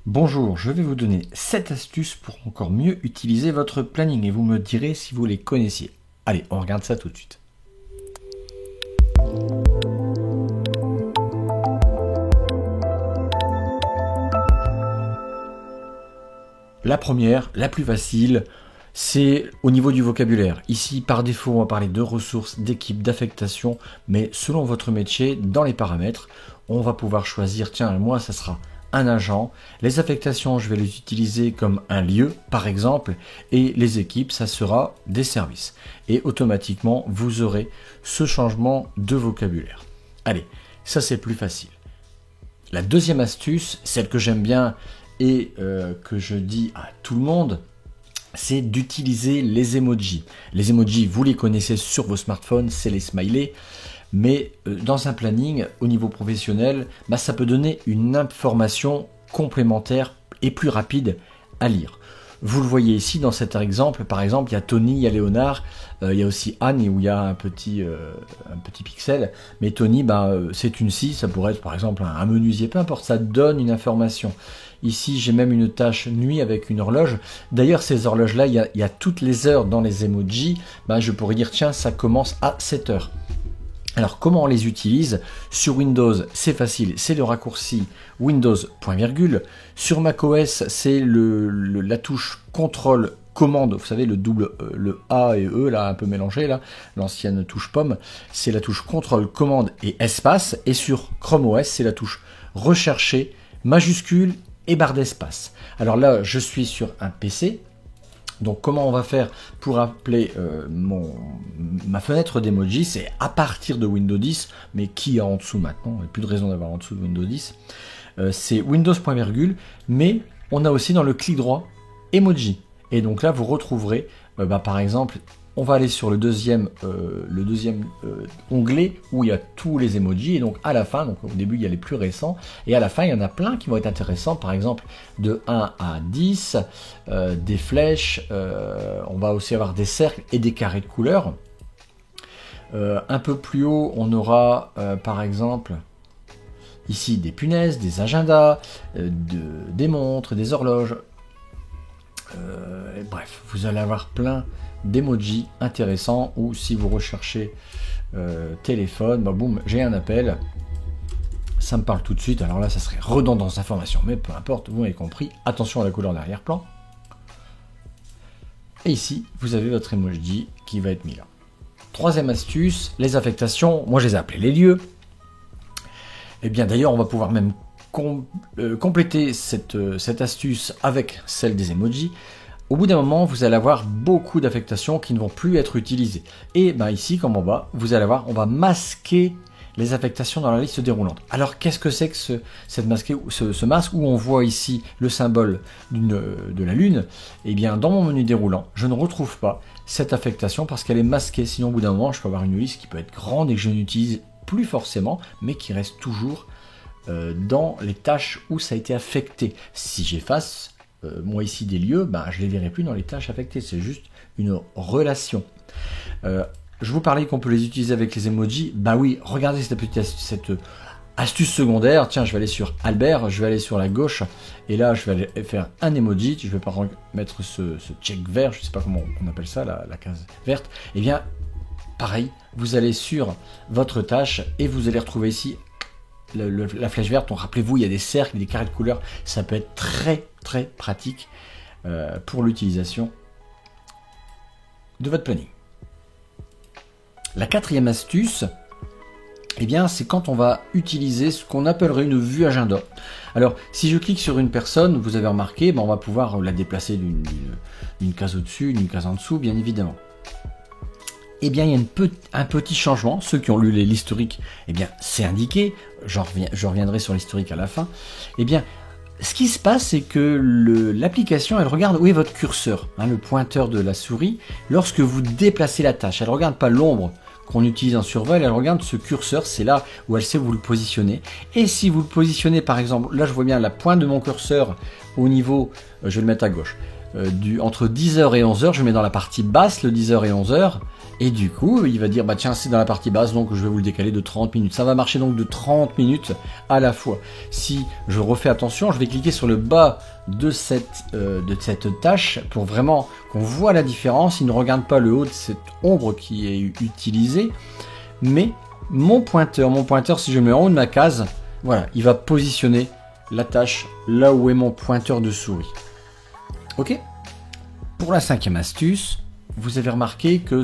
Bonjour, je vais vous donner 7 astuces pour encore mieux utiliser votre planning et vous me direz si vous les connaissiez. Allez, on regarde ça tout de suite. La première, la plus facile, c'est au niveau du vocabulaire. Ici, par défaut, on va parler de ressources, d'équipe, d'affectation, mais selon votre métier, dans les paramètres, on va pouvoir choisir, tiens, moi, ça sera un agent. Les affectations, je vais les utiliser comme un lieu, par exemple, et les équipes, ça sera des services. Et automatiquement, vous aurez ce changement de vocabulaire. Allez, ça c'est plus facile. La deuxième astuce, celle que j'aime bien et que je dis à tout le monde, c'est d'utiliser les emojis. Les emojis, vous les connaissez sur vos smartphones, c'est les smileys. Mais dans un planning, au niveau professionnel, ça peut donner une information complémentaire et plus rapide à lire. Vous le voyez ici dans cet exemple, par exemple, il y a Tony, il y a Léonard, il y a aussi Anne où il y a un petit pixel. Mais Tony, c'est une scie, ça pourrait être par exemple un menuisier, peu importe, ça donne une information. Ici, j'ai même une tâche nuit avec une horloge. D'ailleurs, ces horloges-là, il y a toutes les heures dans les emojis. Je pourrais dire, tiens, ça commence à 7 heures. Alors, comment on les utilise? Sur Windows, c'est facile, c'est le raccourci Windows point virgule. Sur macOS, c'est la touche contrôle commande. Vous savez, le A et E, là, un peu mélangé, là, l'ancienne touche pomme, c'est la touche contrôle commande et espace. Et sur Chrome OS, c'est la touche rechercher, majuscule et barre d'espace. Alors là, je suis sur un PC. Donc comment on va faire pour appeler ma fenêtre d'emoji? C'est à partir de Windows 10, mais qui est en dessous maintenant? Il n'y a plus de raison d'avoir en dessous de Windows 10. C'est Windows point virgule, mais on a aussi dans le clic droit emoji. Et donc là, vous retrouverez, par exemple, on va aller sur le deuxième onglet où il y a tous les emojis. Et donc à la fin, donc au début il y a les plus récents, et à la fin il y en a plein qui vont être intéressants. Par exemple de 1 à 10, des flèches, on va aussi avoir des cercles et des carrés de couleurs. Un peu plus haut, on aura par exemple ici des punaises, des agendas, des montres, des horloges. Bref, vous allez avoir plein d'emojis intéressants, ou si vous recherchez téléphone, boum, j'ai un appel, ça me parle tout de suite. Alors là, ça serait redondance d'information, mais peu importe, vous m'avez compris. Attention à la couleur d'arrière-plan. Et ici, vous avez votre emoji qui va être mis là. Troisième astuce, les affectations. Moi, je les ai appelées les lieux. Et bien d'ailleurs, on va pouvoir même compléter cette astuce avec celle des emojis. Au bout d'un moment, vous allez avoir beaucoup d'affectations qui ne vont plus être utilisées. Et ici, comme en bas, vous allez voir, on va masquer les affectations dans la liste déroulante. Alors, qu'est-ce que c'est que ce masque où on voit ici le symbole de la lune? Eh bien, dans mon menu déroulant, je ne retrouve pas cette affectation parce qu'elle est masquée. Sinon, au bout d'un moment, je peux avoir une liste qui peut être grande et que je n'utilise plus forcément, mais qui reste toujours dans les tâches où ça a été affecté. Si j'efface moi ici des lieux, je les verrai plus dans les tâches affectées, c'est juste une relation. Je vous parlais qu'on peut les utiliser avec les emojis. Oui, regardez cette astuce secondaire. Tiens, je vais aller sur Albert, je vais aller sur la gauche, et là je vais aller faire un emoji. Je vais pas mettre ce check vert, je sais pas comment on appelle ça, la case verte. Et bien pareil, vous allez sur votre tâche et vous allez retrouver ici la flèche verte. Donc rappelez-vous, il y a des cercles, des carrés de couleurs. Ça peut être très très pratique pour l'utilisation de votre planning. La quatrième astuce, c'est quand on va utiliser ce qu'on appellerait une vue agenda. Alors, si je clique sur une personne, vous avez remarqué, on va pouvoir la déplacer d'une case au-dessus, d'une case en dessous, bien évidemment. Il y a un petit changement. Ceux qui ont lu l'historique, c'est indiqué. Je reviendrai sur l'historique à la fin. Ce qui se passe, c'est que l'application, elle regarde où est votre curseur, le pointeur de la souris, lorsque vous déplacez la tâche. Elle ne regarde pas l'ombre qu'on utilise en survol, elle regarde ce curseur, c'est là où elle sait où vous le positionnez. Et si vous le positionnez, par exemple, là je vois bien la pointe de mon curseur au niveau, je vais le mettre à gauche, entre 10h et 11h, je mets dans la partie basse le 10h et 11h, Et du coup, il va dire, bah tiens, c'est dans la partie basse, donc je vais vous le décaler de 30 minutes. Ça va marcher donc de 30 minutes à la fois. Si je refais attention, je vais cliquer sur le bas de cette tâche pour vraiment qu'on voit la différence. Il ne regarde pas le haut de cette ombre qui est utilisée, mais mon pointeur, si je le mets en haut de ma case, voilà, il va positionner la tâche là où est mon pointeur de souris. Ok ? Pour la 5e astuce, vous avez remarqué que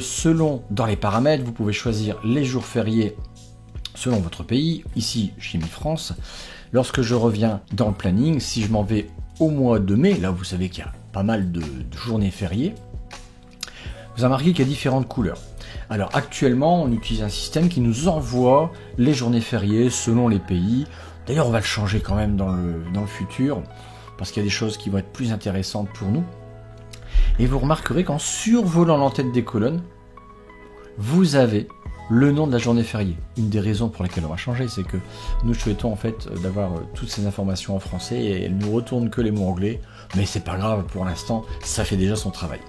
dans les paramètres, vous pouvez choisir les jours fériés selon votre pays. Ici, j'ai mis France. Lorsque je reviens dans le planning, si je m'en vais au mois de mai, là vous savez qu'il y a pas mal de journées fériées, vous avez remarqué qu'il y a différentes couleurs. Alors actuellement, on utilise un système qui nous envoie les journées fériées selon les pays. D'ailleurs, on va le changer quand même dans le futur, parce qu'il y a des choses qui vont être plus intéressantes pour nous. Et vous remarquerez qu'en survolant l'entête des colonnes, vous avez le nom de la journée fériée. Une des raisons pour lesquelles on va changer, c'est que nous souhaitons en fait d'avoir toutes ces informations en français et elles ne nous retournent que les mots anglais. Mais c'est pas grave, pour l'instant, ça fait déjà son travail.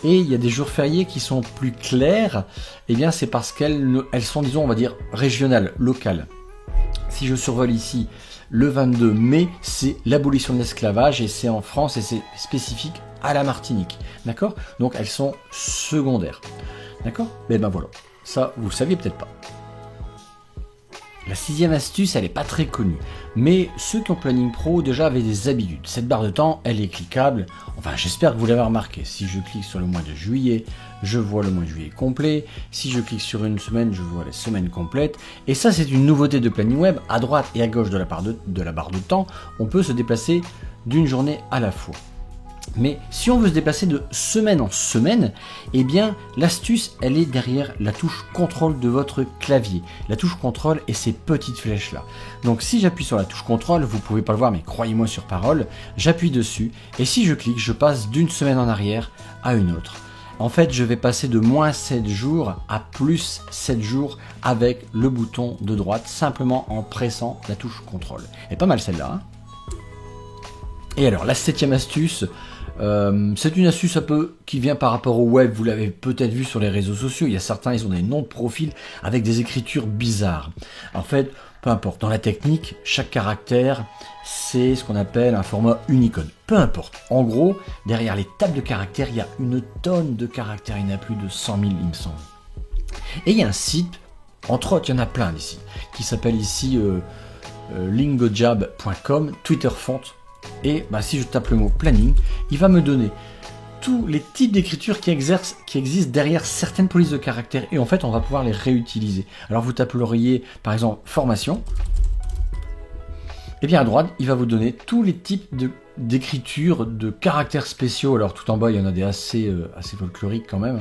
Et il y a des jours fériés qui sont plus clairs, et bien c'est parce qu'elles sont, disons, on va dire, régionales, locales. Si je survole ici le 22 mai, c'est l'abolition de l'esclavage et c'est en France et c'est spécifique à la Martinique. D'accord ? Donc elles sont secondaires. D'accord ? Mais ben voilà. Ça, vous le saviez peut-être pas. La 6e astuce, elle n'est pas très connue. Mais ceux qui ont Planning Pro déjà avaient des habitudes. Cette barre de temps, elle est cliquable. Enfin, j'espère que vous l'avez remarqué. Si je clique sur le mois de juillet, je vois le mois de juillet complet. Si je clique sur une semaine, je vois les semaines complètes. Et ça, c'est une nouveauté de Planning Web. À droite et à gauche de la barre de temps, on peut se déplacer d'une journée à la fois. Mais si on veut se déplacer de semaine en semaine, eh bien l'astuce elle est derrière la touche contrôle de votre clavier. La touche contrôle et ces petites flèches là. Donc si j'appuie sur la touche contrôle, vous pouvez pas le voir mais croyez-moi sur parole, j'appuie dessus et si je clique, je passe d'une semaine en arrière à une autre. En fait, je vais passer de moins 7 jours à plus 7 jours avec le bouton de droite, simplement en pressant la touche contrôle. Et pas mal celle-là. Hein. Et alors, la 7e astuce, c'est une astuce un peu qui vient par rapport au web, vous l'avez peut-être vu sur les réseaux sociaux, il y a certains, ils ont des noms de profil avec des écritures bizarres. En fait, peu importe, dans la technique, chaque caractère, c'est ce qu'on appelle un format Unicode. Peu importe, en gros, derrière les tables de caractères, il y a une tonne de caractères, il y en a plus de 100 000, il me semble. Et il y a un site, entre autres, il y en a plein ici, qui s'appelle ici lingojab.com, Twitter Font. Et bah, si je tape le mot planning, il va me donner tous les types d'écriture qui existent derrière certaines polices de caractères. Et en fait, on va pouvoir les réutiliser. Alors vous taperiez par exemple formation. Et bien à droite, il va vous donner tous les types d'écriture de caractères spéciaux. Alors tout en bas, il y en a des assez folkloriques quand même.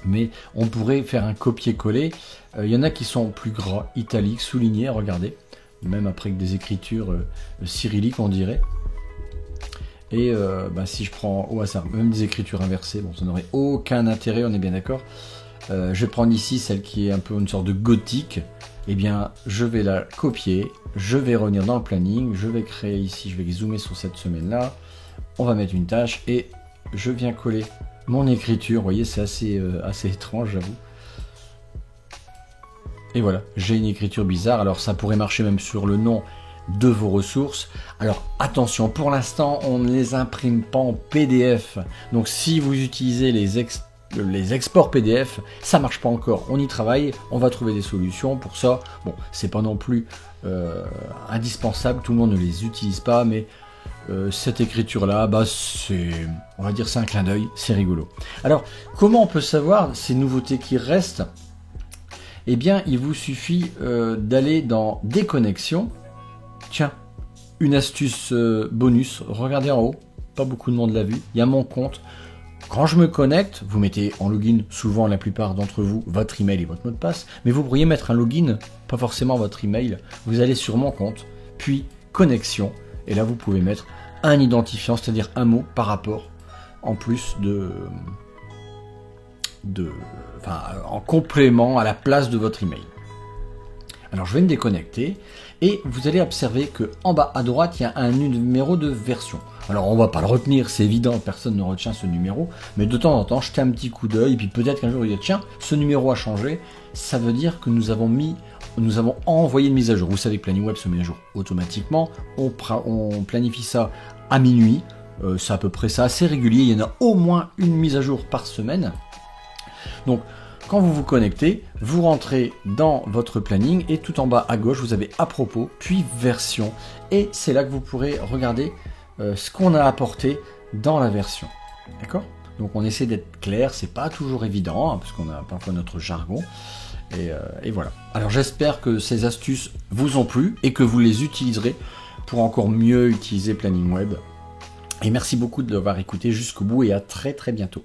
Mais on pourrait faire un copier-coller. Il y en a qui sont plus gras, italiques, soulignés, regardez. Même après des écritures cyrilliques on dirait. Et si je prends au hasard, même des écritures inversées, bon ça n'aurait aucun intérêt, on est bien d'accord. Je vais prendre ici celle qui est un peu une sorte de gothique. Et bien je vais la copier, je vais revenir dans le planning, je vais créer ici, je vais zoomer sur cette semaine là, on va mettre une tâche et je viens coller mon écriture. Vous voyez, c'est assez étrange, j'avoue. Et voilà, j'ai une écriture bizarre. Alors ça pourrait marcher même sur le nom de vos ressources. Alors attention, pour l'instant on ne les imprime pas en PDF. Donc si vous utilisez les exports PDF, ça marche pas encore. On y travaille, on va trouver des solutions pour ça. Bon, c'est pas non plus indispensable, tout le monde ne les utilise pas, mais cette écriture là, on va dire c'est un clin d'œil, c'est rigolo. Alors comment on peut savoir ces nouveautés qui restent? Eh bien, il vous suffit d'aller dans Déconnexion. Tiens, une astuce bonus. Regardez en haut, pas beaucoup de monde l'a vu. Il y a mon compte. Quand je me connecte, vous mettez en login, souvent la plupart d'entre vous, votre email et votre mot de passe. Mais vous pourriez mettre un login, pas forcément votre email. Vous allez sur mon compte, puis Connexion. Et là, vous pouvez mettre un identifiant, c'est-à-dire un mot par rapport, en plus en complément à la place de votre email. Alors je vais me déconnecter et vous allez observer que en bas à droite il y a un numéro de version. Alors on va pas le retenir, c'est évident, personne ne retient ce numéro, mais de temps en temps, jetez un petit coup d'œil, et puis peut-être qu'un jour il dit tiens, ce numéro a changé, ça veut dire que nous avons envoyé une mise à jour. Vous savez que Planning Web se met à jour automatiquement, on planifie ça à minuit, c'est à peu près ça, assez régulier, il y en a au moins une mise à jour par semaine. Donc quand vous vous connectez, vous rentrez dans votre planning et tout en bas à gauche, vous avez à propos, puis version. Et c'est là que vous pourrez regarder ce qu'on a apporté dans la version. D'accord? Donc on essaie d'être clair, c'est pas toujours évident, hein, parce qu'on a parfois notre jargon. Et voilà. Alors j'espère que ces astuces vous ont plu et que vous les utiliserez pour encore mieux utiliser Planning Web. Et merci beaucoup de l'avoir écouté jusqu'au bout et à très très bientôt.